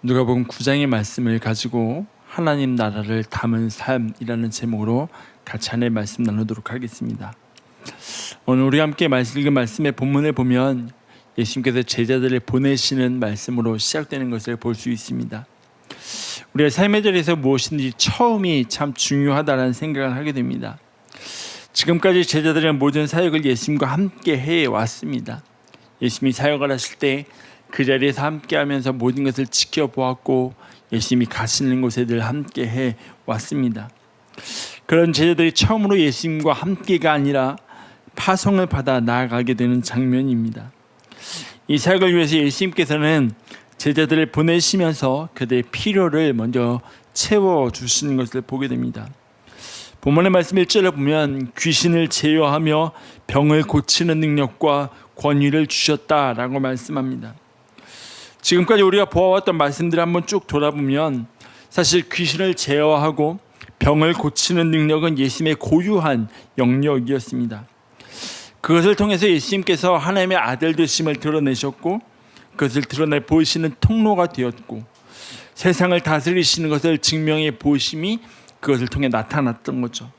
누가복음 9장의 말씀을 가지고 하나님 나라를 담은 삶이라는 제목으로 같이 하나님의 말씀 나누도록 하겠습니다. 오늘 우리가 함께 읽은 말씀의 본문을 보면 예수님께서 제자들을 보내시는 말씀으로 시작되는 것을 볼 수 있습니다. 우리가 삶의 자리에서 무엇이든지 처음이 참 중요하다는 생각을 하게 됩니다. 지금까지 제자들은 모든 사역을 예수님과 함께 해왔습니다. 예수님이 사역을 하실 때 그 자리에서 함께 하면서 모든 것을 지켜보았고 예수님이 가시는 곳에 늘 함께 해왔습니다. 그런 제자들이 처음으로 예수님과 함께가 아니라 파송을 받아 나아가게 되는 장면입니다. 이 사역을 위해서 예수님께서는 제자들을 보내시면서 그들의 필요를 먼저 채워주시는 것을 보게 됩니다. 본문의 말씀 1절을 보면 귀신을 제어하며 병을 고치는 능력과 권위를 주셨다라고 말씀합니다. 지금까지 우리가 보아왔던 말씀들을 한번 쭉 돌아보면 사실 귀신을 제어하고 병을 고치는 능력은 예수님의 고유한 영역이었습니다. 그것을 통해서 예수님께서 하나님의 아들 되심을 드러내셨고 그것을 드러내 보이시는 통로가 되었고 세상을 다스리시는 것을 증명해 보심이 그것을 통해 나타났던 거죠.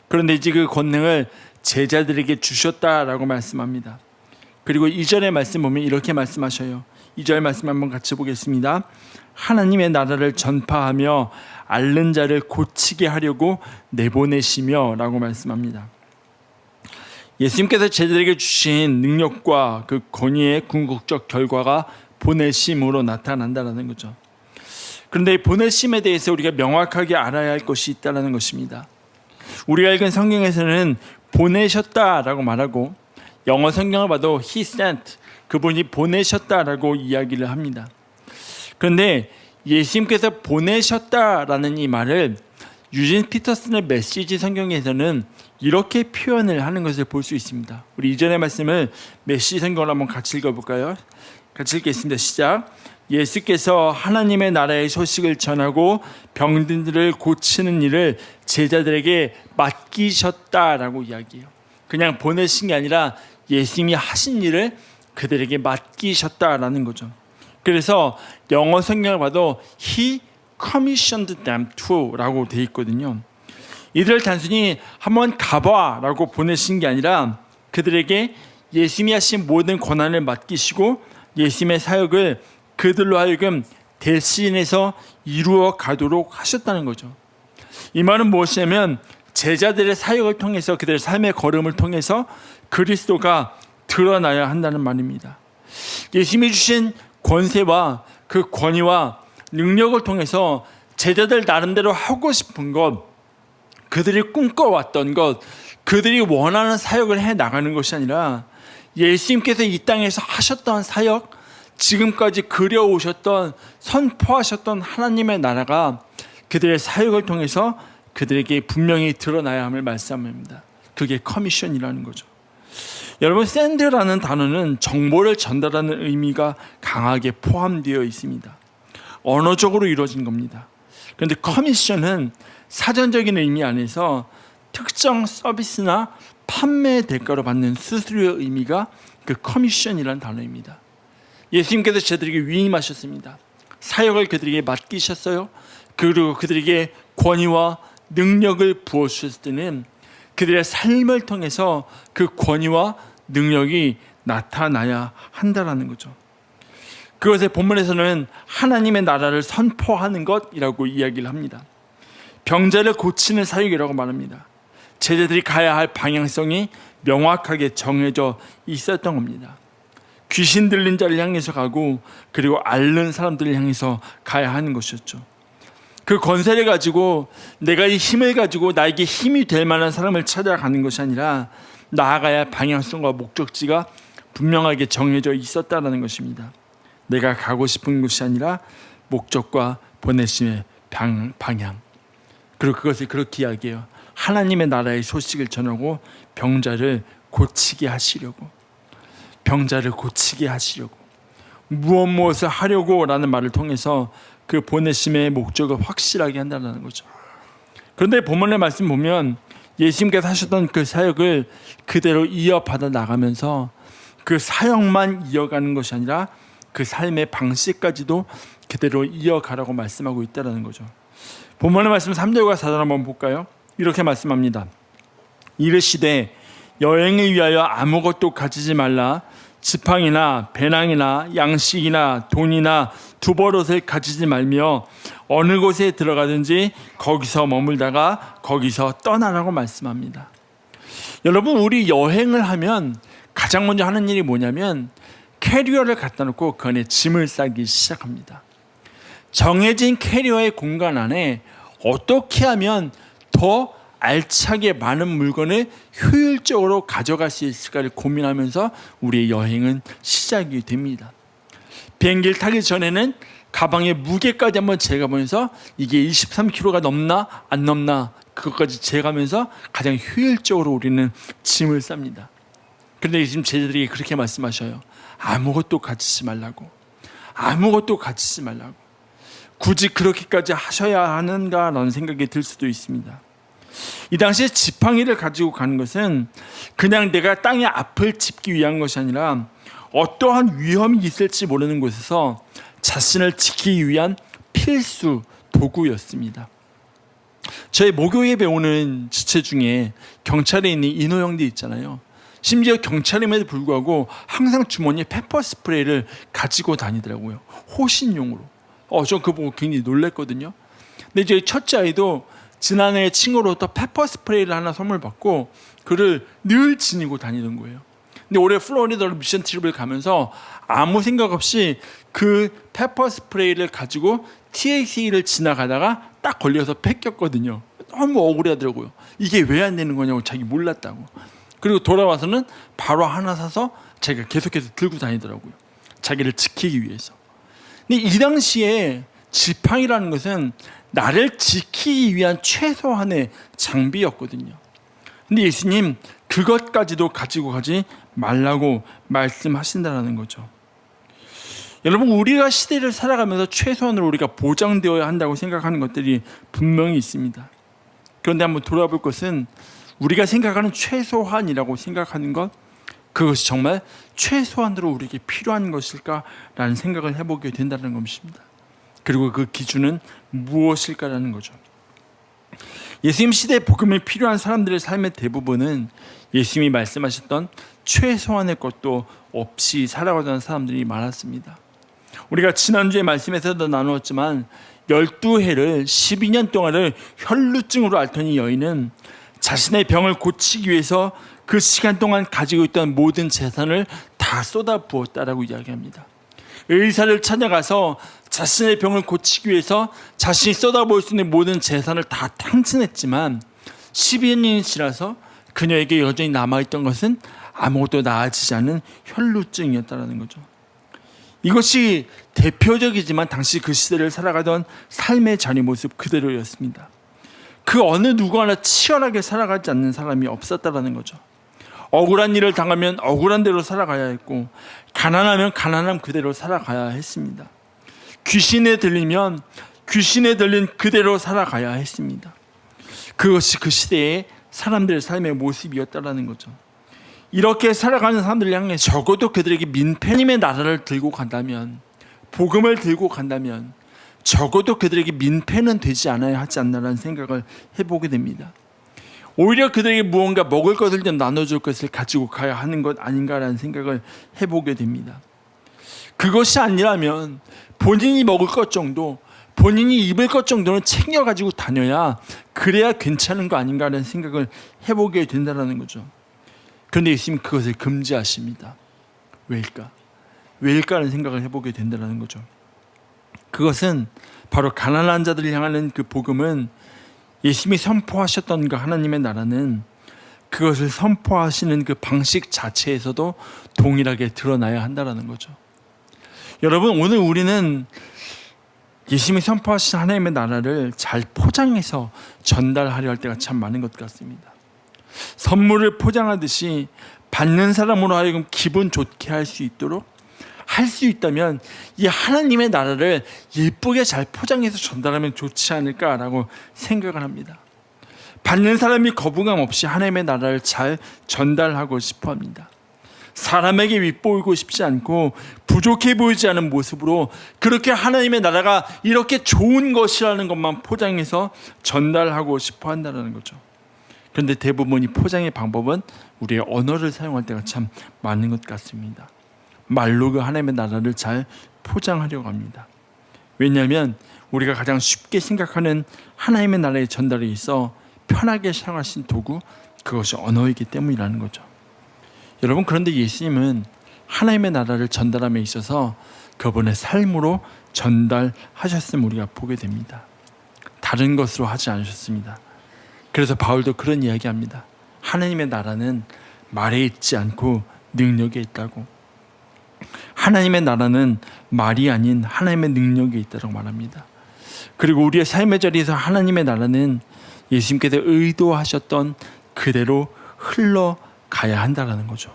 그런데 이제 그 권능을 제자들에게 주셨다라고 말씀합니다. 그리고 2절의 말씀 보면 이렇게 말씀하셔요. 2절 말씀 한번 같이 보겠습니다. 하나님의 나라를 전파하며 앓는 자를 고치게 하려고 내보내시며 라고 말씀합니다. 예수님께서 제자들에게 주신 능력과 그 권위의 궁극적 결과가 보내심으로 나타난다는 거죠. 그런데 보내심에 대해서 우리가 명확하게 알아야 할 것이 있다는 것입니다. 우리가 읽은 성경에서는 보내셨다라고 말하고 영어 성경을 봐도 He sent, 그분이 보내셨다라고 이야기를 합니다. 그런데 예수님께서 보내셨다라는 이 말을 유진 피터슨의 메시지 성경에서는 이렇게 표현을 하는 것을 볼 수 있습니다. 우리 이전의 말씀을 메시지 성경으로 한번 같이 읽어볼까요? 같이 읽겠습니다. 시작. 예수께서 하나님의 나라의 소식을 전하고 병든들을 고치는 일을 제자들에게 맡기셨다라고 이야기해요. 그냥 보내신 게 아니라 예수님이 하신 일을 그들에게 맡기셨다라는 거죠. 그래서 영어 성경을 봐도 He commissioned them to 라고 되어 있거든요. 이들을 단순히 한번 가봐 라고 보내신 게 아니라 그들에게 예수님이 하신 모든 권한을 맡기시고 예수님의 사역을 그들로 하여금 대신해서 이루어 가도록 하셨다는 거죠. 이 말은 무엇이냐면 제자들의 사역을 통해서 그들의 삶의 걸음을 통해서 그리스도가 드러나야 한다는 말입니다. 예수님이 주신 권세와 그 권위와 능력을 통해서 제자들 나름대로 하고 싶은 것, 그들이 꿈꿔왔던 것, 그들이 원하는 사역을 해나가는 것이 아니라 예수님께서 이 땅에서 하셨던 사역, 지금까지 그려오셨던 선포하셨던 하나님의 나라가 그들의 사역을 통해서 그들에게 분명히 드러나야 함을 말씀합니다. 그게 커미션이라는 거죠. 여러분, 샌드라는 단어는 정보를 전달하는 의미가 강하게 포함되어 있습니다. 언어적으로 이루어진 겁니다. 그런데 커미션은 사전적인 의미 안에서 특정 서비스나 판매 대가로 받는 수수료의 의미가 그 커미션이라는 단어입니다. 예수님께서 저들에게 위임하셨습니다. 사역을 그들에게 맡기셨어요. 그리고 그들에게 권위와 능력을 부어주셨을 때는 그들의 삶을 통해서 그 권위와 능력이 나타나야 한다는 거죠. 그것의 본문에서는 하나님의 나라를 선포하는 것이라고 이야기를 합니다. 병자를 고치는 사역이라고 말합니다. 제자들이 가야 할 방향성이 명확하게 정해져 있었던 겁니다. 귀신 들린 자를 향해서 가고 그리고 앓는 사람들을 향해서 가야 하는 것이었죠. 그 권세를 가지고 내가 이 힘을 가지고 나에게 힘이 될 만한 사람을 찾아가는 것이 아니라 나아가야 할 방향성과 목적지가 분명하게 정해져 있었다는 것입니다. 내가 가고 싶은 곳이 아니라 목적과 보내심의 방향. 그리고 그것을 그렇게 이야기해요. 하나님의 나라의 소식을 전하고 병자를 고치게 하시려고. 병자를 고치게 하시려고. 무엇을 하려고 라는 말을 통해서 그 보내심의 목적을 확실하게 한다는 거죠. 그런데 본문의 말씀 보면 예수님께서 하셨던 그 사역을 그대로 이어받아 나가면서 그 사역만 이어가는 것이 아니라 그 삶의 방식까지도 그대로 이어가라고 말씀하고 있다는 거죠. 본문의 말씀 3절과 4절 한번 볼까요? 이렇게 말씀합니다. 이르시되 여행을 위하여 아무것도 가지지 말라. 지팡이나 배낭이나 양식이나 돈이나 두벌옷을 가지지 말며 어느 곳에 들어가든지 거기서 머물다가 거기서 떠나라고 말씀합니다. 여러분, 우리 여행을 하면 가장 먼저 하는 일이 뭐냐면 캐리어를 갖다 놓고 그 안에 짐을 싸기 시작합니다. 정해진 캐리어의 공간 안에 어떻게 하면 더 알차게 많은 물건을 효율적으로 가져갈 수 있을까를 고민하면서 우리의 여행은 시작이 됩니다. 비행기를 타기 전에는 가방의 무게까지 한번 재가면서 이게 23kg가 넘나 안 넘나 그것까지 재가면서 가장 효율적으로 우리는 짐을 쌉니다. 그런데 지금 제자들이 그렇게 말씀하셔요. 아무것도 가지지 말라고. 아무것도 가지지 말라고. 굳이 그렇게까지 하셔야 하는가라는 생각이 들 수도 있습니다. 이 당시에 지팡이를 가지고 가는 것은 그냥 내가 땅의 앞을 짚기 위한 것이 아니라 어떠한 위험이 있을지 모르는 곳에서 자신을 지키기 위한 필수 도구였습니다. 저희 목요 예배 오는 지체 중에 경찰에 있는 인호 형들 있잖아요. 심지어 경찰임에도 불구하고 항상 주머니에 페퍼 스프레이를 가지고 다니더라고요. 호신용으로. 저 그거 보고 굉장히 놀랐거든요. 근데 저희 첫째 아이도 지난해 친구로부터 페퍼 스프레이를 하나 선물 받고 그를 늘 지니고 다니는 거예요. 근데 올해 플로리다로 미션 트립을 가면서 아무 생각 없이 그 페퍼 스프레이를 가지고 TX를 지나가다가 딱 걸려서 뺏겼거든요. 너무 억울해하더라고요. 이게 왜 안 되는 거냐고 자기 몰랐다고. 그리고 돌아와서는 바로 하나 사서 자기가 계속해서 들고 다니더라고요. 자기를 지키기 위해서. 근데 이 당시에 지팡이라는 것은 나를 지키기 위한 최소한의 장비였거든요. 근데 예수님 그것까지도 가지고 가지 말라고 말씀하신다는 거죠. 여러분, 우리가 시대를 살아가면서 최소한으로 우리가 보장되어야 한다고 생각하는 것들이 분명히 있습니다. 그런데 한번 돌아볼 것은 우리가 생각하는 최소한이라고 생각하는 것, 그것이 정말 최소한으로 우리에게 필요한 것일까라는 생각을 해보게 된다는 것입니다. 그리고 그 기준은 무엇일까라는 거죠. 예수님 시대에 복음이 필요한 사람들의 삶의 대부분은 예수님이 말씀하셨던 최소한의 것도 없이 살아가던 사람들이 많았습니다. 우리가 지난주에 말씀에서도 나누었지만 12해를 12년 동안을 혈루증으로 앓던 이 여인은 자신의 병을 고치기 위해서 그 시간 동안 가지고 있던 모든 재산을 다 쏟아부었다라고 이야기합니다. 의사를 찾아가서 자신의 병을 고치기 위해서 자신이 쏟아부을 수 있는 모든 재산을 다 탕진했지만 12년이 지나서 그녀에게 여전히 남아있던 것은 아무것도 나아지지 않은 혈루증이었다는 거죠. 이것이 대표적이지만 당시 그 시대를 살아가던 삶의 자리 모습 그대로였습니다. 그 어느 누구 하나 치열하게 살아가지 않는 사람이 없었다는 거죠. 억울한 일을 당하면 억울한 대로 살아가야 했고, 가난하면 가난함 그대로 살아가야 했습니다. 귀신에 들리면 귀신에 들린 그대로 살아가야 했습니다. 그것이 그 시대의 사람들의 삶의 모습이었다는 거죠. 이렇게 살아가는 사람들을 향해 적어도 그들에게 민폐님의 나라를 들고 간다면, 복음을 들고 간다면 적어도 그들에게 민폐는 되지 않아야 하지 않나라는 생각을 해보게 됩니다. 오히려 그들에게 무언가 먹을 것을 좀 나눠줄 것을 가지고 가야 하는 것 아닌가라는 생각을 해보게 됩니다. 그것이 아니라면 본인이 먹을 것 정도, 본인이 입을 것 정도는 챙겨가지고 다녀야 그래야 괜찮은 거 아닌가라는 생각을 해보게 된다는 거죠. 그런데 예수님은 그것을 금지하십니다. 왜일까? 왜일까라는 생각을 해보게 된다는 거죠. 그것은 바로 가난한 자들을 향하는 그 복음은 예수님이 선포하셨던 그 하나님의 나라는 그것을 선포하시는 그 방식 자체에서도 동일하게 드러나야 한다는 거죠. 여러분, 오늘 우리는 예수님이 선포하신 하나님의 나라를 잘 포장해서 전달하려 할 때가 참 많은 것 같습니다. 선물을 포장하듯이 받는 사람으로 하여금 기분 좋게 할 수 있도록 할 수 있다면 이 하나님의 나라를 예쁘게 잘 포장해서 전달하면 좋지 않을까라고 생각을 합니다. 받는 사람이 거부감 없이 하나님의 나라를 잘 전달하고 싶어 합니다. 사람에게 윗보이고 싶지 않고 부족해 보이지 않은 모습으로 그렇게 하나님의 나라가 이렇게 좋은 것이라는 것만 포장해서 전달하고 싶어 한다는 거죠. 그런데 대부분 이 포장의 방법은 우리의 언어를 사용할 때가 참 많은 것 같습니다. 말로 그 하나님의 나라를 잘 포장하려고 합니다. 왜냐하면 우리가 가장 쉽게 생각하는 하나님의 나라의 전달에 있어 편하게 사용하신 도구, 그것이 언어이기 때문이라는 거죠. 여러분, 그런데 예수님은 하나님의 나라를 전달함에 있어서 그분의 삶으로 전달하셨음을 우리가 보게 됩니다. 다른 것으로 하지 않으셨습니다. 그래서 바울도 그런 이야기합니다. 하나님의 나라는 말에 있지 않고 능력에 있다고. 하나님의 나라는 말이 아닌 하나님의 능력에 있다고 말합니다. 그리고 우리의 삶의 자리에서 하나님의 나라는 예수님께서 의도하셨던 그대로 흘러가야 한다는 거죠.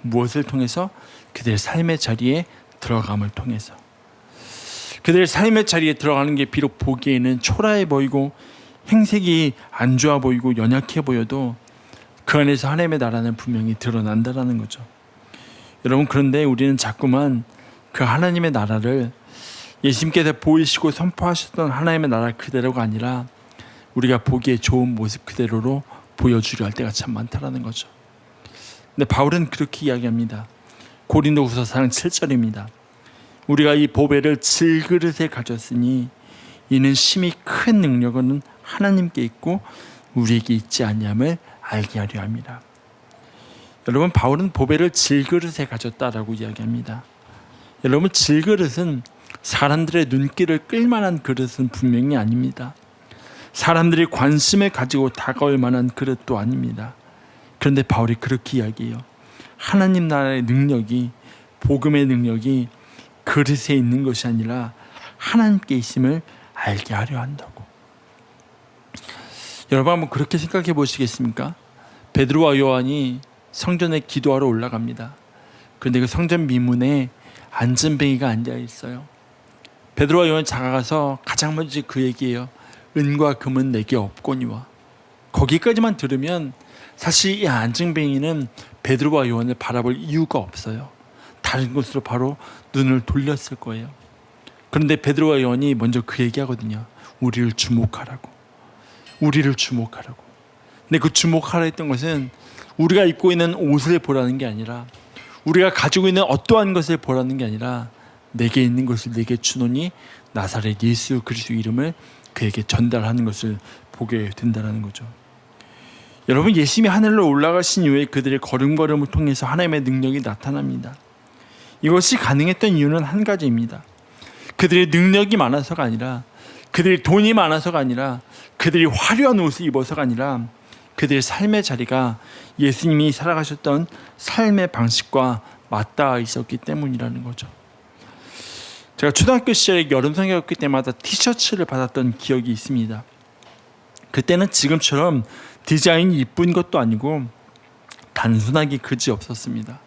무엇을 통해서? 그들의 삶의 자리에 들어감을 통해서. 그들의 삶의 자리에 들어가는 게 비록 보기에는 초라해 보이고 행색이 안 좋아 보이고 연약해 보여도 그 안에서 하나님의 나라는 분명히 드러난다는 거죠. 여러분, 그런데 우리는 자꾸만 그 하나님의 나라를 예수님께서 보이시고 선포하셨던 하나님의 나라 그대로가 아니라 우리가 보기에 좋은 모습 그대로로 보여주려 할 때가 참 많다는 거죠. 근데 바울은 그렇게 이야기합니다. 고린도후서 4장 7절입니다. 우리가 이 보배를 질그릇에 가졌으니 이는 심히 큰 능력은 하나님께 있고 우리에게 있지 아니함을 알게 하려 합니다. 여러분, 바울은 보배를 질그릇에 가졌다라고 이야기합니다. 여러분, 질그릇은 사람들의 눈길을 끌만한 그릇은 분명히 아닙니다. 사람들이 관심을 가지고 다가올 만한 그릇도 아닙니다. 그런데 바울이 그렇게 이야기해요. 하나님 나라의 능력이, 복음의 능력이 그릇에 있는 것이 아니라 하나님께 있음을 알게 하려 한다고. 여러분, 한번 그렇게 생각해 보시겠습니까? 베드로와 요한이 성전에 기도하러 올라갑니다. 그런데 그 성전 미문에 안전뱅이가 앉아 있어요. 베드로와 요한이 다가가서 가장 먼저 그 얘기예요. 은과 금은 내게 없거니와. 거기까지만 들으면 사실 이 안전뱅이는 베드로와 요한을 바라볼 이유가 없어요. 다른 곳으로 바로 눈을 돌렸을 거예요. 그런데 베드로와 요한이 먼저 그 얘기하거든요. 우리를 주목하라고. 우리를 주목하라고. 근데 그 주목하라 했던 것은 우리가 입고 있는 옷을 보라는 게 아니라, 우리가 가지고 있는 어떠한 것을 보라는 게 아니라, 내게 있는 것을 내게 주노니 나사렛 예수 그리스도 이름을 그에게 전달하는 것을 보게 된다는 거죠. 여러분, 예수님이 하늘로 올라가신 이후에 그들의 걸음걸음을 통해서 하나님의 능력이 나타납니다. 이것이 가능했던 이유는 한 가지입니다. 그들의 능력이 많아서가 아니라, 그들이 돈이 많아서가 아니라, 그들이 화려한 옷을 입어서가 아니라, 그들의 삶의 자리가 예수님이 살아가셨던 삶의 방식과 맞닿아 있었기 때문이라는 거죠. 제가 초등학교 시절에 여름 성경학교 때마다 티셔츠를 받았던 기억이 있습니다. 그때는 지금처럼 디자인이 이쁜 것도 아니고 단순하게 그지 없었습니다.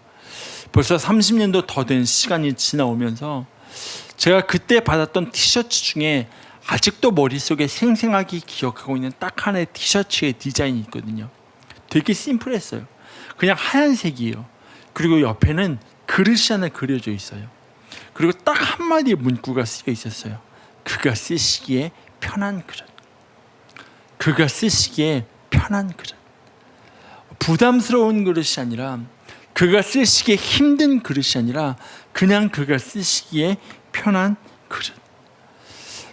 벌써 30년도 더 된 시간이 지나오면서 제가 그때 받았던 티셔츠 중에 아직도 머릿속에 생생하게 기억하고 있는 딱 하나의 티셔츠의 디자인이 있거든요. 되게 심플했어요. 그냥 하얀색이에요. 그리고 옆에는 그릇이 하나 그려져 있어요. 그리고 딱 한마디의 문구가 쓰여 있었어요. 그가 쓰시기에 편한 그릇. 그가 쓰시기에 편한 그릇. 부담스러운 그릇이 아니라, 그가 쓰시기에 힘든 그릇이 아니라 그냥 그가 쓰시기에 편한 그릇.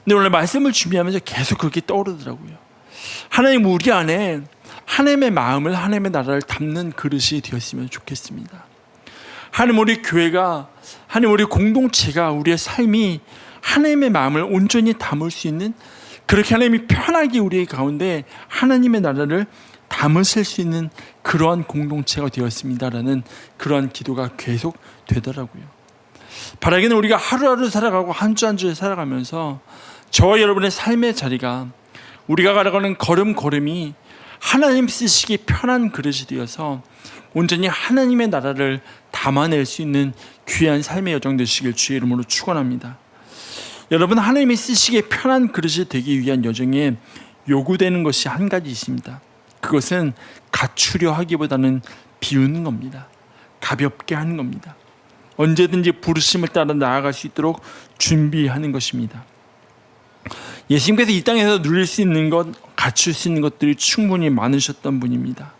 근데 오늘 말씀을 준비하면서 계속 그렇게 떠오르더라고요. 하나님, 우리 안에 하나님의 마음을, 하나님의 나라를 담는 그릇이 되었으면 좋겠습니다. 하나님, 우리 교회가, 하나님, 우리 공동체가, 우리의 삶이 하나님의 마음을 온전히 담을 수 있는, 그렇게 하나님이 편하게 우리 가운데 하나님의 나라를 담으실 수 있는 그러한 공동체가 되었습니다라는 그러한 기도가 계속 되더라고요. 바라기는 우리가 하루하루 살아가고 한 주 한 주 살아가면서 저와 여러분의 삶의 자리가, 우리가 가려가는 걸음걸음이 하나님 쓰시기 편한 그릇이 되어서 온전히 하나님의 나라를 담아낼 수 있는 귀한 삶의 여정 되시길 주의 이름으로 축원합니다. 여러분, 하나님이 쓰시기에 편한 그릇이 되기 위한 여정에 요구되는 것이 한 가지 있습니다. 그것은 갖추려 하기보다는 비우는 겁니다. 가볍게 하는 겁니다. 언제든지 부르심을 따라 나아갈 수 있도록 준비하는 것입니다. 예수님께서 이 땅에서 누릴 수 있는 것, 갖출 수 있는 것들이 충분히 많으셨던 분입니다.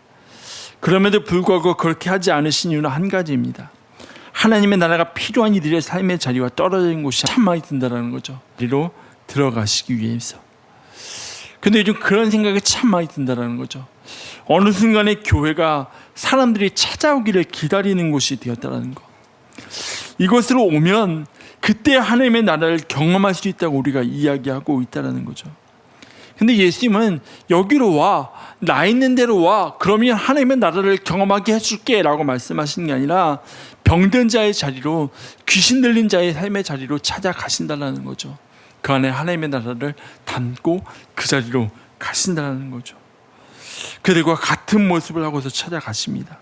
그럼에도 불구하고 그렇게 하지 않으신 이유는 한 가지입니다. 하나님의 나라가 필요한 이들의 삶의 자리와 떨어진 곳이 참 많이 든다는 거죠. 우리로 들어가시기 위해서. 근데 요즘 그런 생각이 참 많이 든다는 거죠. 어느 순간에 교회가 사람들이 찾아오기를 기다리는 곳이 되었다는 거. 이곳으로 오면 그때 하나님의 나라를 경험할 수 있다고 우리가 이야기하고 있다는 거죠. 근데 예수님은 여기로 와, 나 있는 데로 와, 그러면 하나님의 나라를 경험하게 해줄게 라고 말씀하시는 게 아니라 병든 자의 자리로, 귀신 들린 자의 삶의 자리로 찾아가신다는 거죠. 그 안에 하나님의 나라를 담고 그 자리로 가신다는 거죠. 그들과 같은 모습을 하고서 찾아가십니다.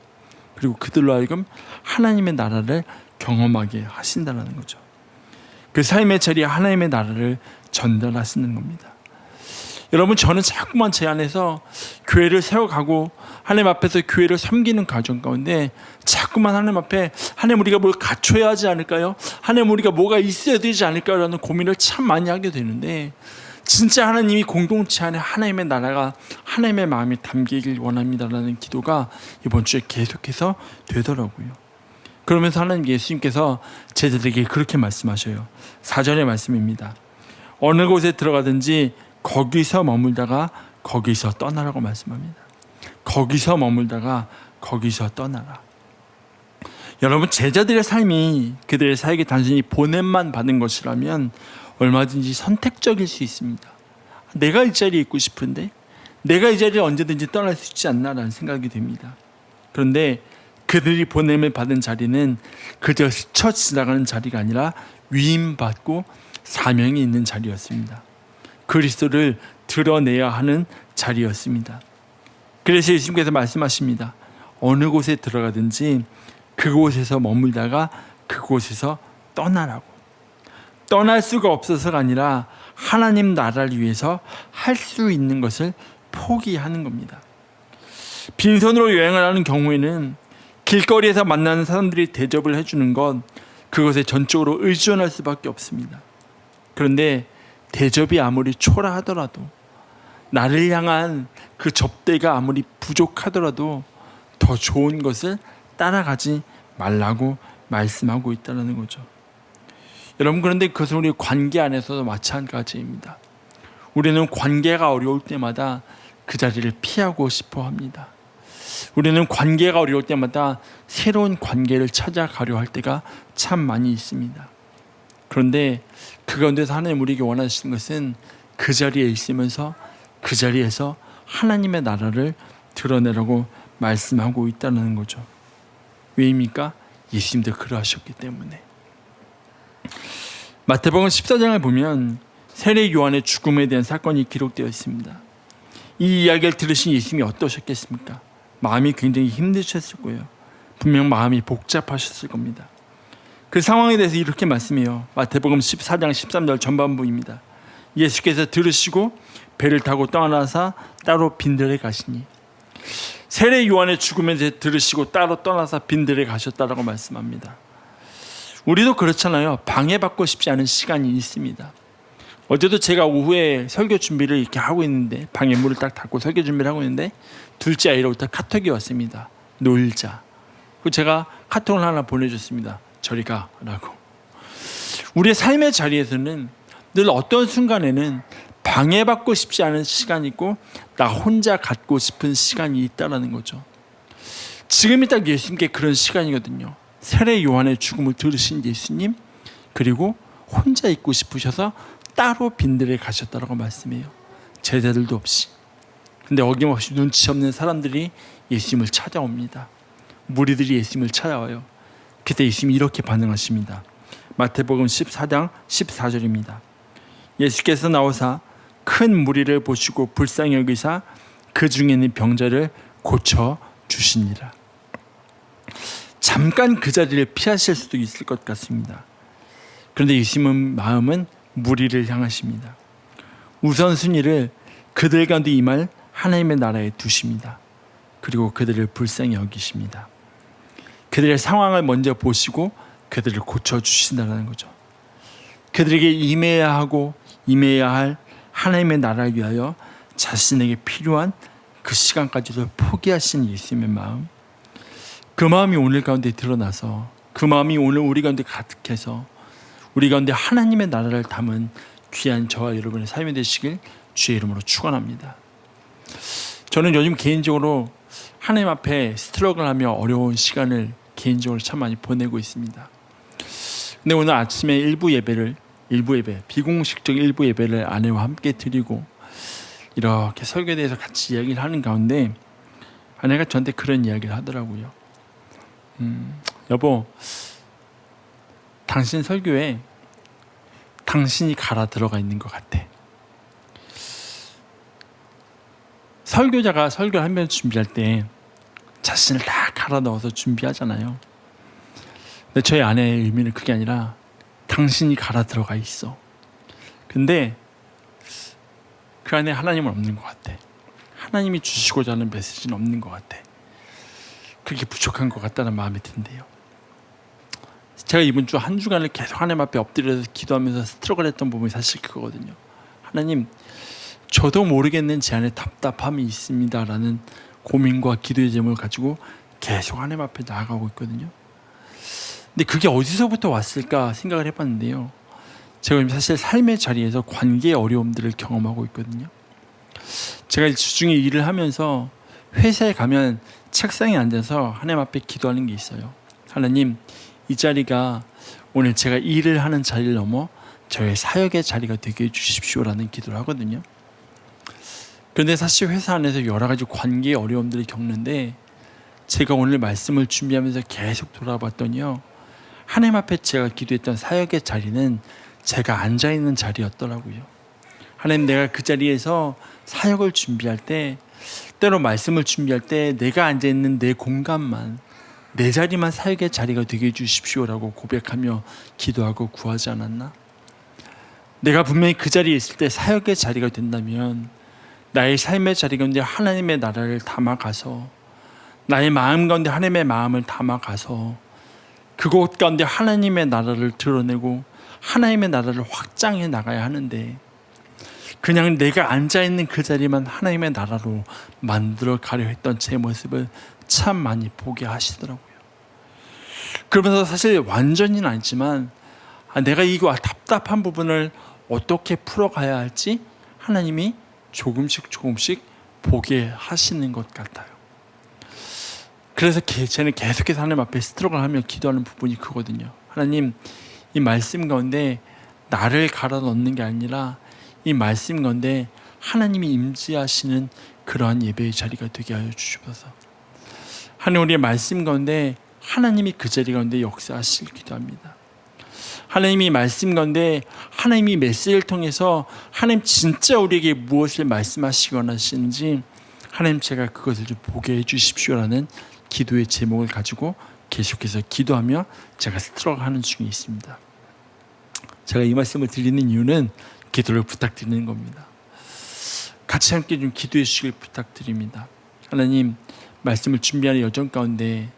그리고 그들로 하여금 하나님의 나라를 경험하게 하신다는 거죠. 그 삶의 자리에 하나님의 나라를 전달하시는 겁니다. 여러분, 저는 자꾸만 제 안에서 교회를 세워가고 하나님 앞에서 교회를 섬기는 과정 가운데 자꾸만 하나님 앞에 하나님 우리가 뭘 갖춰야 하지 않을까요? 하나님 우리가 뭐가 있어야 되지 않을까요? 라는 고민을 참 많이 하게 되는데, 진짜 하나님이 공동체 안에 하나님의 나라가, 하나님의 마음이 담기길 원합니다라는 기도가 이번 주에 계속해서 되더라고요. 그러면서 하나님 예수님께서 제자들에게 그렇게 말씀하셔요. 4절의 말씀입니다. 어느 곳에 들어가든지 거기서 머물다가 거기서 떠나라고 말씀합니다. 거기서 머물다가 거기서 떠나라. 여러분, 제자들의 삶이 그들의 사역이 단순히 보냄만 받은 것이라면 얼마든지 선택적일 수 있습니다. 내가 이 자리에 있고 싶은데, 내가 이 자리에 언제든지 떠날 수 있지 않나라는 생각이 듭니다. 그런데 그들이 보냄을 받은 자리는 그저 스쳐 지나가는 자리가 아니라 위임받고 사명이 있는 자리였습니다. 그리스도를 드러내야 하는 자리였습니다. 그래서 예수님께서 말씀하십니다. 어느 곳에 들어가든지 그곳에서 머물다가 그곳에서 떠나라고. 떠날 수가 없어서가 아니라 하나님 나라를 위해서 할 수 있는 것을 포기하는 겁니다. 빈손으로 여행을 하는 경우에는 길거리에서 만나는 사람들이 대접을 해주는 것, 그것에 전적으로 의존할 수밖에 없습니다. 그런데 대접이 아무리 초라하더라도, 나를 향한 그 접대가 아무리 부족하더라도 더 좋은 것을 따라가지 말라고 말씀하고 있다는 거죠. 여러분, 그런데 그것은 우리 관계 안에서도 마찬가지입니다. 우리는 관계가 어려울 때마다 그 자리를 피하고 싶어 합니다. 우리는 관계가 어려울 때마다 새로운 관계를 찾아가려 할 때가 참 많이 있습니다. 그런데 그 가운데서 하나님 우리에게 원하시는 것은 그 자리에 있으면서 그 자리에서 하나님의 나라를 드러내라고 말씀하고 있다는 거죠. 왜입니까? 예수님도 그러하셨기 때문에. 마태복음 14장을 보면 세례 요한의 죽음에 대한 사건이 기록되어 있습니다. 이 이야기를 들으신 예수님이 어떠셨겠습니까? 마음이 굉장히 힘드셨을 거예요. 분명 마음이 복잡하셨을 겁니다. 그 상황에 대해서 이렇게 말씀해요. 마태복음 14장 13절 전반부입니다. 예수께서 들으시고 배를 타고 떠나사 따로 빈들에 가시니. 세례 요한의 죽음에 대해 들으시고 따로 떠나서 빈들에 가셨다라고 말씀합니다. 우리도 그렇잖아요. 방해받고 싶지 않은 시간이 있습니다. 어제도 제가 오후에 설교 준비를 이렇게 하고 있는데, 방에 문을 딱 닫고 설교 준비를 하고 있는데 둘째 아이로부터 카톡이 왔습니다. 놀자. 그리고 제가 카톡을 하나 보내줬습니다. 저리 가라고. 우리의 삶의 자리에서는 늘 어떤 순간에는 방해받고 싶지 않은 시간이 있고 나 혼자 갖고 싶은 시간이 있다는 거죠. 지금이 딱 예수님께 그런 시간이거든요. 세례 요한의 죽음을 들으신 예수님, 그리고 혼자 있고 싶으셔서 따로 빈들에 가셨다라고 말씀해요. 제자들도 없이. 근데 어김없이 눈치 없는 사람들이 예수님을 찾아옵니다. 무리들이 예수님을 찾아와요. 그때 예수님이 이렇게 반응하십니다. 마태복음 14장 14절입니다. 예수께서 나오사 큰 무리를 보시고 불쌍히 여기사 그 중에 있는 병자를 고쳐 주시니라. 잠깐 그 자리를 피하실 수도 있을 것 같습니다. 그런데 예수님은 마음은 무리를 향하십니다. 우선순위를 그들 가운데 임할 하나님의 나라에 두십니다. 그리고 그들을 불쌍히 여기십니다. 그들의 상황을 먼저 보시고 그들을 고쳐주신다는 거죠. 그들에게 임해야 하고 임해야 할 하나님의 나라를 위하여 자신에게 필요한 그 시간까지도 포기하신 예수님의 마음, 그 마음이 오늘 가운데 드러나서, 그 마음이 오늘 우리 가운데 가득해서 우리 가운데 하나님의 나라를 담은 귀한 저와 여러분의 삶이 되시길 주의 이름으로 축원합니다. 저는 요즘 개인적으로 하나님 앞에 스트러글하며 어려운 시간을 개인적으로 참 많이 보내고 있습니다. 근데 오늘 아침에 일부 예배, 비공식적 일부 예배를 아내와 함께 드리고 이렇게 설교에 대해서 같이 이야기를 하는 가운데 아내가 저한테 그런 이야기를 하더라고요. 여보, 당신 설교에 당신이 갈아 들어가 있는 것 같아. 설교자가 설교를 한 번 준비할 때 자신을 다 갈아 넣어서 준비하잖아요. 근데 저희 아내의 의미는 그게 아니라 당신이 갈아 들어가 있어. 근데 그 안에 하나님은 없는 것 같아. 하나님이 주시고자 하는 메시지는 없는 것 같아. 그렇게 부족한 것 같다는 마음이 든대요. 제가 이번 주 한 주간을 계속 하나님 앞에 엎드려서 기도하면서 스트러글 했던 부분이 사실 그거거든요. 하나님, 저도 모르겠는 제 안에 답답함이 있습니다 라는 고민과 기도의 제목을 가지고 계속 하나님 앞에 나아가고 있거든요. 근데 그게 어디서부터 왔을까 생각을 해봤는데요. 제가 사실 삶의 자리에서 관계의 어려움들을 경험하고 있거든요. 제가 주중에 일을 하면서 회사에 가면 책상에 앉아서 하나님 앞에 기도하는 게 있어요. 하나님, 이 자리가 오늘 제가 일을 하는 자리를 넘어 저의 사역의 자리가 되게 해주십시오라는 기도를 하거든요. 그런데 사실 회사 안에서 여러 가지 관계의 어려움들을 겪는데 제가 오늘 말씀을 준비하면서 계속 돌아봤더니요, 하나님 앞에 제가 기도했던 사역의 자리는 제가 앉아있는 자리였더라고요. 하나님, 내가 그 자리에서 사역을 준비할 때, 때로 말씀을 준비할 때 내가 앉아있는 내 공간만, 내 자리만 사역의 자리가 되게 해주십시오라고 고백하며 기도하고 구하지 않았나? 내가 분명히 그 자리에 있을 때 사역의 자리가 된다면 나의 삶의 자리 가운데 하나님의 나라를 담아가서, 나의 마음 가운데 하나님의 마음을 담아가서 그곳 가운데 하나님의 나라를 드러내고 하나님의 나라를 확장해 나가야 하는데, 그냥 내가 앉아있는 그 자리만 하나님의 나라로 만들어 가려 했던 제 모습을 참 많이 보게 하시더라고요. 그러면서 사실 완전히는 아니지만 내가 이거 답답한 부분을 어떻게 풀어가야 할지 하나님이 조금씩 보게 하시는 것 같아요. 그래서 저는 계속해서 하나님 앞에 스트러글하며 기도하는 부분이 그거든요. 하나님, 이 말씀 가운데 나를 갈아 넣는 게 아니라 이 말씀 가운데 하나님이 임재하시는 그러한 예배의 자리가 되게 하여 주시옵소서. 하나님, 우리의 말씀 가운데 하나님이 그 자리 가운데 역사하시길 기도합니다. 하나님이 말씀 가운데 하나님이 메시지를 통해서 하나님 진짜 우리에게 무엇을 말씀하시거나 하시는지 하나님, 제가 그것을 좀 보게 해주십시오라는 기도의 제목을 가지고 계속해서 기도하며 제가 스트러글하는 중에 있습니다. 제가 이 말씀을 드리는 이유는 기도를 부탁드리는 겁니다. 같이 함께 좀 기도해 주시길 부탁드립니다. 하나님, 말씀을 준비하는 여정 가운데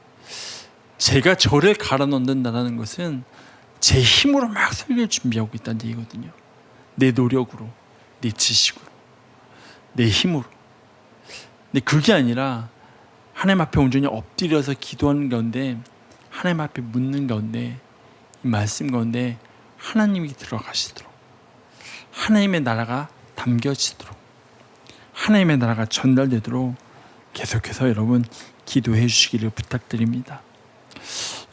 제가 저를 갈아 넣는다는 것은 제 힘으로 막 설교를 준비하고 있다는 얘기거든요. 내 노력으로, 내 지식으로, 내 힘으로. 근데 그게 아니라 하나님 앞에 온전히 엎드려서 기도하는 가운데, 하나님 앞에 묻는 가운데, 이 말씀 가운데 하나님이 들어가시도록, 하나님의 나라가 담겨지도록, 하나님의 나라가 전달되도록 계속해서 여러분 기도해 주시기를 부탁드립니다.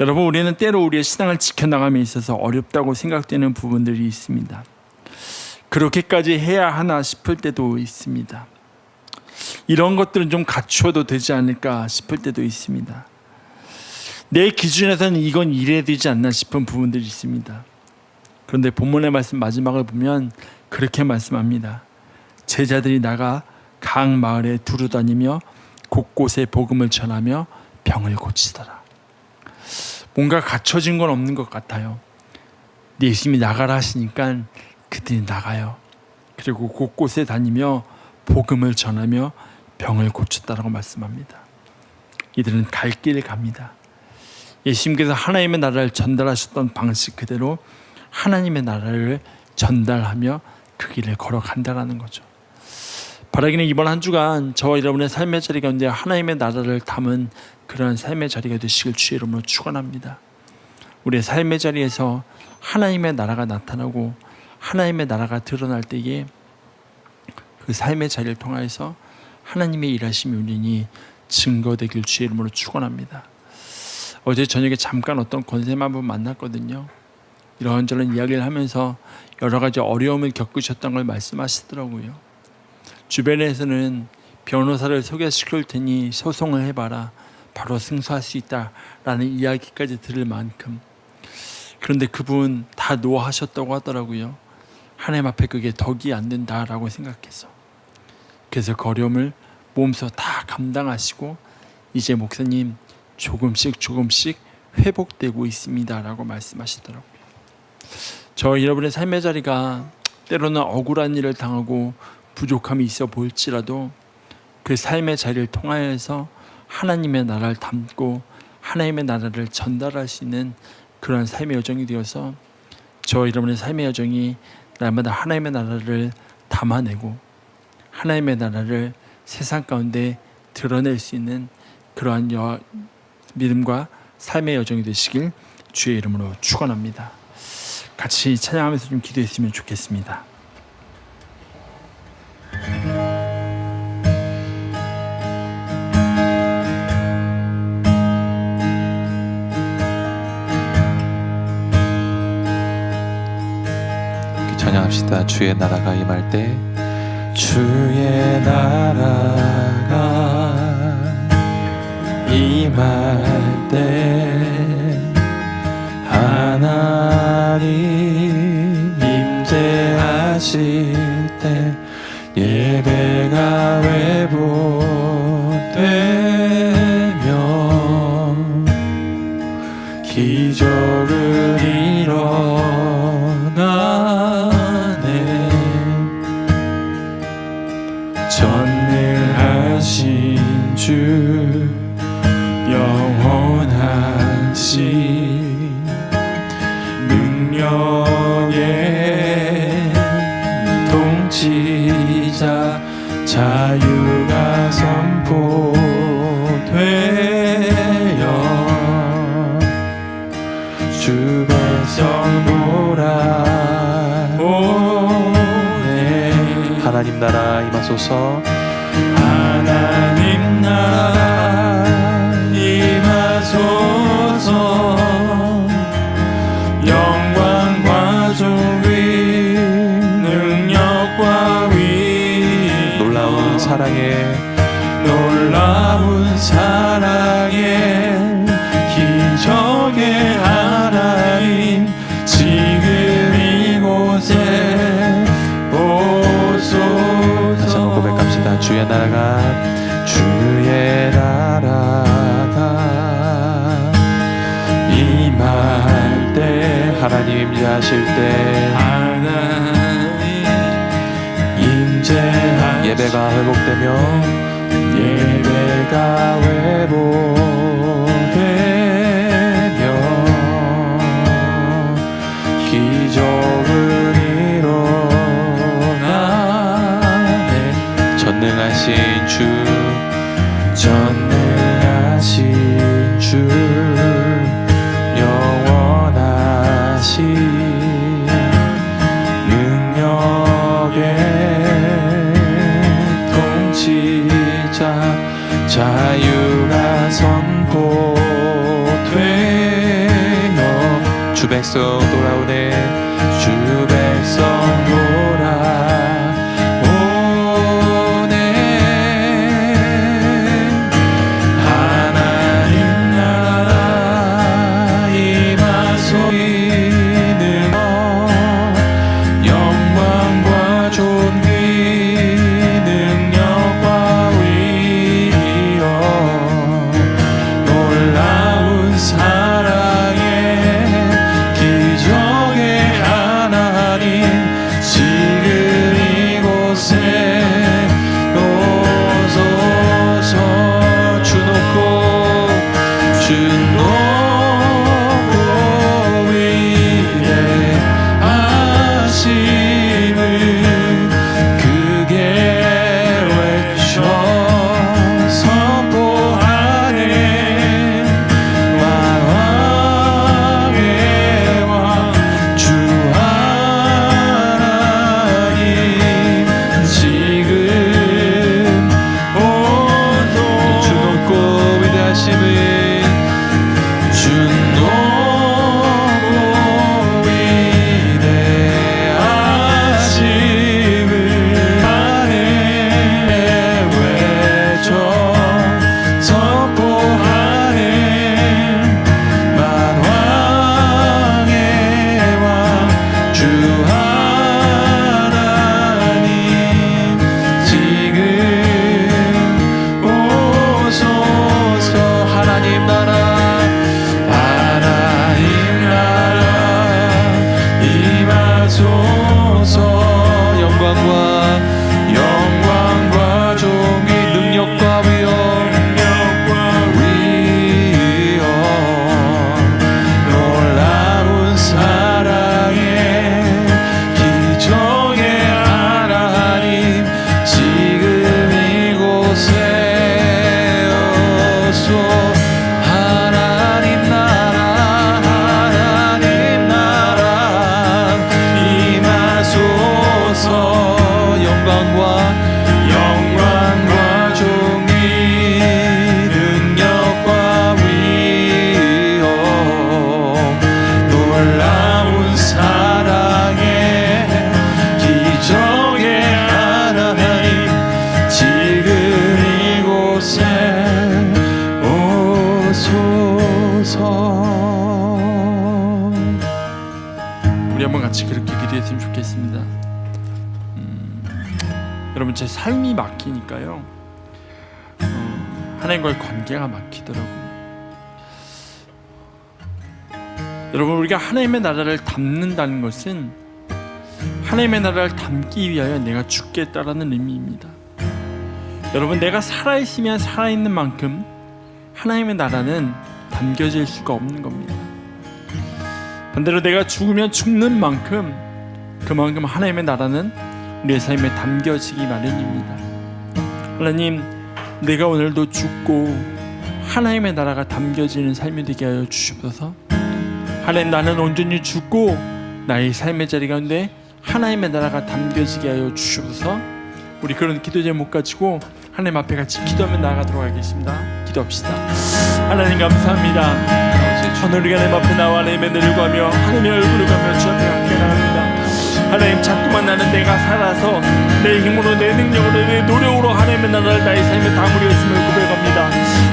여러분, 우리는 때로 우리의 신앙을 지켜나감에 있어서 어렵다고 생각되는 부분들이 있습니다. 그렇게까지 해야 하나 싶을 때도 있습니다. 이런 것들은 좀 갖추어도 되지 않을까 싶을 때도 있습니다. 내 기준에서는 이건 이래야 되지 않나 싶은 부분들이 있습니다. 그런데 본문의 말씀 마지막을 보면 그렇게 말씀합니다. 제자들이 나가 각 마을에 두루다니며 곳곳에 복음을 전하며 병을 고치더라. 뭔가 갖춰진 건 없는 것 같아요. 예수님이 나가라 하시니까 그들이 나가요. 그리고 곳곳에 다니며 복음을 전하며 병을 고쳤다라고 말씀합니다. 이들은 갈 길을 갑니다. 예수님께서 하나님의 나라를 전달하셨던 방식 그대로 하나님의 나라를 전달하며 그 길을 걸어간다라는 거죠. 바라기는 이번 한 주간 저와 여러분의 삶의 자리 가운데 하나님의 나라를 담은 그러한 삶의 자리가 되시길 주의 이름으로 축원합니다. 우리의 삶의 자리에서 하나님의 나라가 나타나고 하나님의 나라가 드러날 때에 그 삶의 자리를 통하여서 하나님의 일하심이 우리니 증거되길 주의 이름으로 축원합니다. 어제 저녁에 잠깐 어떤 권사님을 만났거든요. 이런저런 이야기를 하면서 여러 가지 어려움을 겪으셨던 걸 말씀하시더라고요. 주변에서는 변호사를 소개시킬 테니 소송을 해봐라, 바로 승소할 수 있다라는 이야기까지 들을 만큼, 그런데 그분 다 노하셨다고 하더라고요. 하나님 앞에 그게 덕이 안 된다라고 생각해서. 그래서 그 어려움을 몸소 다 감당하시고 이제 목사님 조금씩 회복되고 있습니다 라고 말씀하시더라고요. 저 여러분의 삶의 자리가 때로는 억울한 일을 당하고 부족함이 있어 보일지라도 그 삶의 자리를 통하여서 하나님의 나라를 담고 하나님의 나라를 전달할 수 있는 그런 삶의 여정이 되어서 저 여러분의 삶의 여정이 날마다 하나님의 나라를 담아내고 하나님의 나라를 세상 가운데 드러낼 수 있는 그러한 믿음과 삶의 여정이 되시길 주의 이름으로 축원합니다. 같이 찬양하면서 좀 기도했으면 좋겠습니다. 찬양합시다. 주의 나라가 임할 때, 주의 나라가 임할 때 하나님 임재하실 때 예배가 회복되며 기적을 일어나네. 전능하신 주 영원하신 능력의 통치자 자유가 선포되어 주 백성 돌아오네. 하나님 나라 임하소서. 하나님 나라 임하소서. 영광과 존귀 능력과 위 놀라운 사랑에 기적의 하나님 지금 이곳에 오소서. 다시 한번 고백합시다. 주의 나라가 임할 때 하나님 임재하실 때 예배가 회복되며 기적을 일어나네. 전능하신 주 영원하신 능력의 통치자 자유가 선포되어 주 백성 돌아오네. 주 백성 돌아오네. 하나님 나라 임하소이는 영광과 존귀 능력과 위엄 놀라운 사랑에 기적의 곳에 오소서. 우리 한번 같이 그렇게 기도했으면 좋겠습니다. 여러분, 제 삶이 막히니까요, 하나님과의 관계가 막히더라고요. 여러분, 우리가 하나님의 나라를 담는다는 것은 하나님의 나라를 담기 위하여 내가 죽겠다라는 의미입니다. 여러분, 내가 살아있으면 살아있는 만큼 하나님의 나라는 담겨질 수가 없는 겁니다. 반대로 내가 죽으면 죽는 만큼 그만큼 하나님의 나라는 우리의 삶에 담겨지기 마련입니다. 하나님, 내가 오늘도 죽고 하나님의 나라가 담겨지는 삶이 되게 하여 주시옵소서. 하나님, 나는 온전히 죽고 나의 삶의 자리 가운데 하나님의 나라가 담겨지게 하여 주시옵소서. 우리 그런 기도 제목 가지고 하나님 앞에 같이 기도하며 나아가도록 하겠습니다. 기도합시다. 하나님, 감사합니다. 오늘 우리가 하나님 앞에 나와 하나님의 은혜를 구하며 하나님의 얼굴을 가며 주 앞에 함께 나갑니다. 하나님, 자꾸만 나는 내가 살아서 내 힘으로, 내 능력으로, 내 노력으로 하나님의 나라를 나의 삶에 담으려 했음을 고백합니다.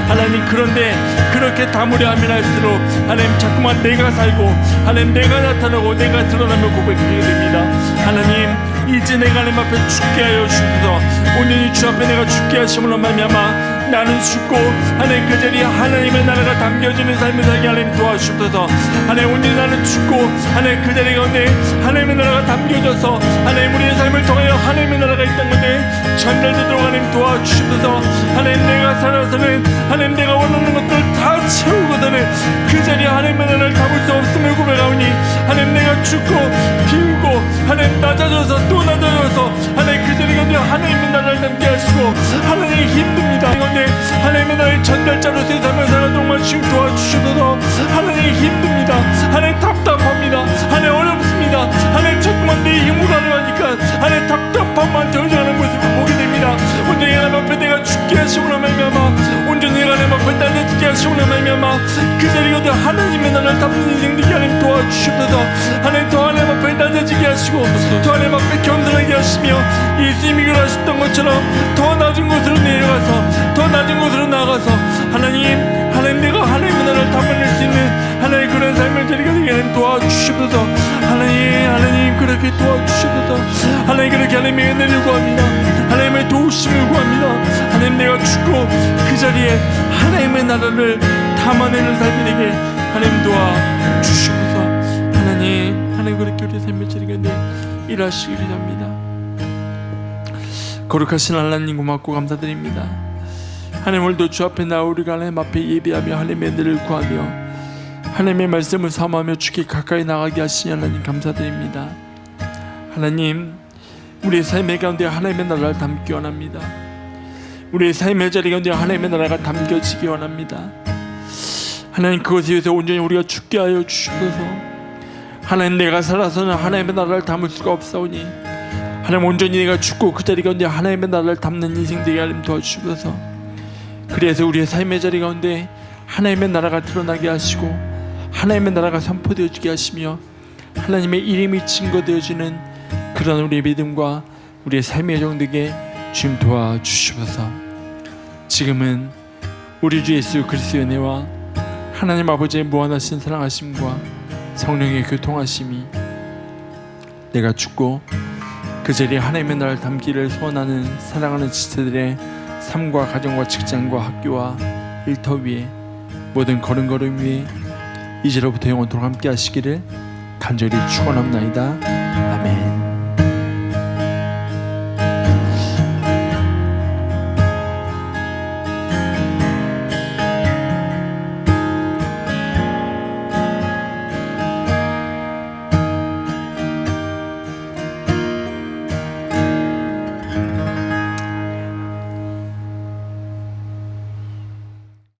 하나님, 그런데 그렇게 담으려 하면 할수록 하나님, 자꾸만 내가 살고 하나님, 내가 나타나고 내가 드러나며 고백하게 됩니다. 하나님, 이제 내가 하나님 앞에 죽게 하여 주소서. 온전히 주 앞에 내가 죽게 하심으로 말미암아 나는 죽고 하나님 그 자리에 하나님의 나라가 담겨지는 삶을 살게 하나님 도와주옵소서. 하나님, 온전히 나는 죽고 하나님 그 자리 가운데 하나님의 나라가 담겨져서 하나님 우리의 삶을 통하여 하나님의 나라가 있던 건데 전달되도록 하나님 도와주옵소서. 하나님, 내가 살아서는 하나님 내가 원하는 것들을 다 채우고서는 그 자리에 하나님의 나라를 담을 수 없음을 고백하오니 하나님, 내가 죽고 비우고 하나님 낮아져서 또 낮아져서 하나님 그 자리 가운데 하나님의 나라를 담게 하시고 하나님 힘듭니다. 하나님의 나라의 전달자로서의 삶을 살아도록 주님 도와주셔서 하나님 힘듭니다. 하나님 답답합니다. 하나님 어렵습니다. 하나님 자꾸만 내 힘으로 하려니까 하나님 답답함만 전쟁하는 모습을 보게 됩니다. 온전히 하나님 앞에 내가 죽게 하시므로 말미암아 온전히 하나님 앞에 낮아지게 하시므로 말미암아 그 자리 가운데 하나님의 나라를 담는 인생들이 하나님 도와주셔서 하나님 더 하나님 앞에 낮아지게 하시고 더 하나님 앞에 겸손하게 하시며 예수님이 그러하셨던 것처럼 더 낮은 곳으로 내려가서 더 낮은 곳으로 나아가서 하나님 내가 하나님의 나라를 담아낼 수 있는 하나님 그런 삶을 저리가 되게 하나님 도와주시옵소서. 하나님 그렇게 도와주시옵소서. 하나님 그렇게 하나님의 은혜를 구합니다. 하나님의 도우심을 구합니다. 하나님, 내가 죽고 그 자리에 하나님의 나라를 담아내는 삶이 되게 하나님 도와주시옵소서. 하나님 그렇게 우리 삶의 자리가 일하시기를 합니다. 거룩하신 하나님 고맙고 감사드립니다. 하나님, 오늘도 주 앞에 나와 우리가 하나님 앞에 예배하며 하나님의 은혜를 구하며 하나님의 말씀을 삼하며 주께 가까이 나가게 하시니 하나님 감사드립니다. 하나님, 우리의 삶의 가운데 하나님의 나라를 담기 원합니다. 우리의 삶의 자리 가운데 하나님의 나라가 담겨지기 원합니다. 하나님, 그것에 위해서 온전히 우리가 죽게 하여 주시옵소서. 하나님, 내가 살아서는 하나님의 나라를 담을 수가 없사오니 하나님, 온전히 내가 죽고 그 자리 가운데 하나님의 나라를 담는 인생 되게 하나님 도와주셔서 그래서 우리의 삶의 자리 가운데 하나님의 나라가 드러나게 하시고 하나님의 나라가 선포되어지게 하시며 하나님의 이름이 증거되어지는 그런 우리의 믿음과 우리의 삶의 정되게 주님 도와주시옵소서. 지금은 우리 주 예수 그리스도의 은혜와 하나님 아버지의 무한하신 사랑하심과 성령의 교통하심이 내가 죽고 그 자리에 하나님의 나라를 담기를 소원하는 사랑하는 지체들의 삶과 가정과 직장과 학교와 일터 위에 모든 걸음걸음 위에 이제로부터 영원토록 함께 하시기를 간절히 축원합나이다. 아멘.